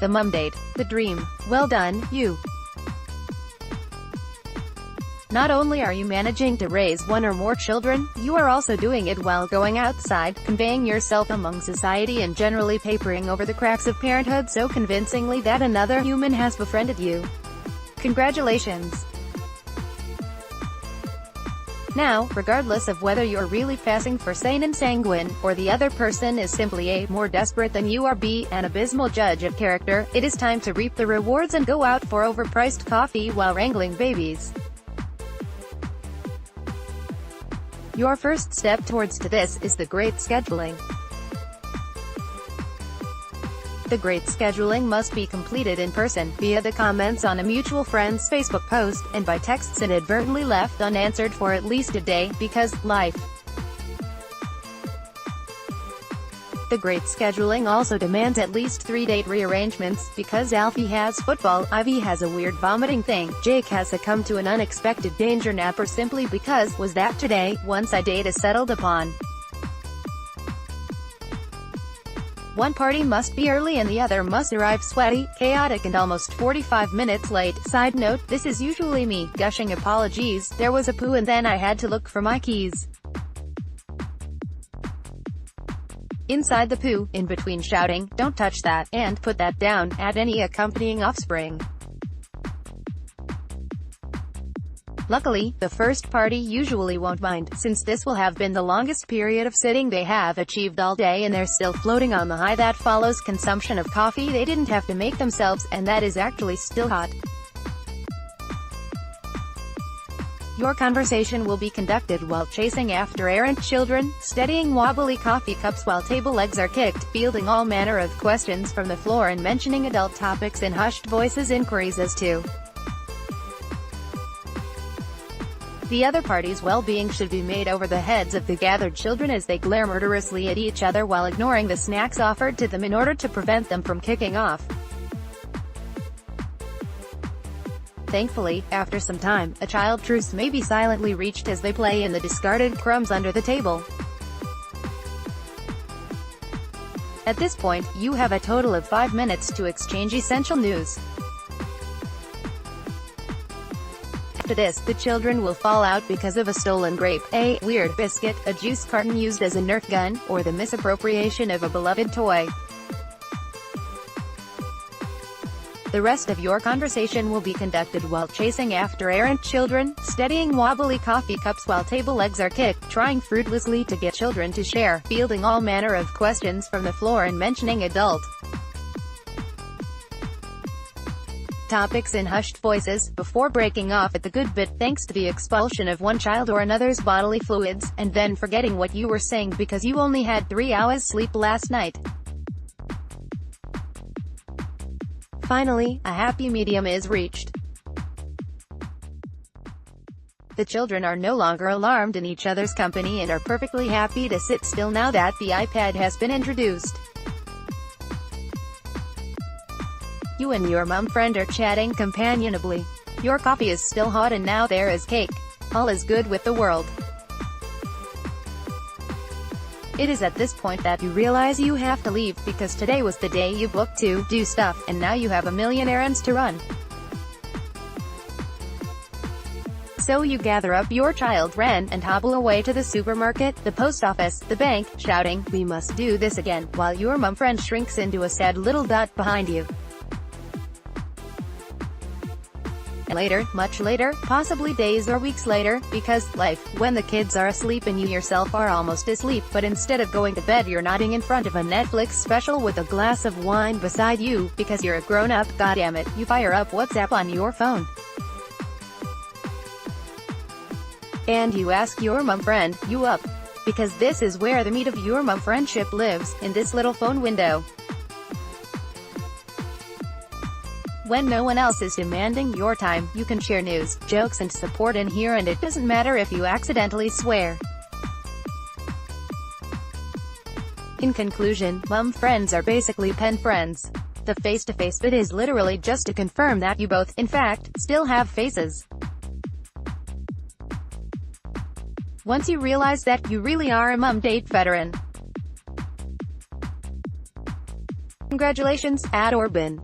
The mum date. The dream. Well done, you. Not only are you managing to raise one or more children, you are also doing it while going outside, conveying yourself among society and generally papering over the cracks of parenthood so convincingly that another human has befriended you. Congratulations! Now, regardless of whether you're really passing for sane and sanguine, or the other person is simply A, more desperate than you are, B, an abysmal judge of character, it is time to reap the rewards and go out for overpriced coffee while wrangling babies. Your first step towards this is the great scheduling. The great scheduling must be completed in person, via the comments on a mutual friend's Facebook post, and by texts inadvertently left unanswered for at least a day, because life. The great scheduling also demands at least 3 date rearrangements, because Alfie has football, Ivy has a weird vomiting thing, Jake has succumbed to an unexpected danger nap, or simply because, was that today, once a date is settled upon. One party must be early and the other must arrive sweaty, chaotic and almost 45 minutes late. Side note, this is usually me, gushing apologies, there was a poo and then I had to look for my keys. Inside the poo, in between shouting, "Don't touch that," and "Put that down," at any accompanying offspring. Luckily, the first party usually won't mind, since this will have been the longest period of sitting they have achieved all day and they're still floating on the high that follows consumption of coffee they didn't have to make themselves, and that is actually still hot. Your conversation will be conducted while chasing after errant children, steadying wobbly coffee cups while table legs are kicked, fielding all manner of questions from the floor and mentioning adult topics in hushed voices, inquiries as to the other party's well-being should be made over the heads of the gathered children as they glare murderously at each other while ignoring the snacks offered to them in order to prevent them from kicking off. Thankfully, after some time, a child truce may be silently reached as they play in the discarded crumbs under the table. At this point, you have a total of 5 minutes to exchange essential news. After this, the children will fall out because of a stolen grape, a weird biscuit, a juice carton used as a Nerf gun, or the misappropriation of a beloved toy. The rest of your conversation will be conducted while chasing after errant children, steadying wobbly coffee cups while table legs are kicked, trying fruitlessly to get children to share, fielding all manner of questions from the floor and mentioning adult topics in hushed voices, before breaking off at the good bit thanks to the expulsion of one child or another's bodily fluids, and then forgetting what you were saying because you only had 3 hours sleep last night. Finally, a happy medium is reached. The children are no longer alarmed in each other's company and are perfectly happy to sit still now that the iPad has been introduced. You and your mum friend are chatting companionably. Your coffee is still hot and now there is cake. All is good with the world. It is at this point that you realize you have to leave, because today was the day you booked to do stuff, and now you have a million errands to run. So you gather up your child Ren and hobble away to the supermarket, the post office, the bank, shouting, "We must do this again," while your mum friend shrinks into a sad little dot behind you. Later, much later, possibly days or weeks later, because life, when the kids are asleep and you yourself are almost asleep, but instead of going to bed you're nodding in front of a Netflix special with a glass of wine beside you, because you're a grown-up, goddammit, you fire up WhatsApp on your phone. And you ask your mum friend, "You up?" Because this is where the meat of your mum friendship lives, in this little phone window. When no one else is demanding your time, you can share news, jokes and support in here, and it doesn't matter if you accidentally swear. In conclusion, mum friends are basically pen friends. The face-to-face bit is literally just to confirm that you both, in fact, still have faces. Once you realize that, you really are a mum date veteran. Congratulations, Urban.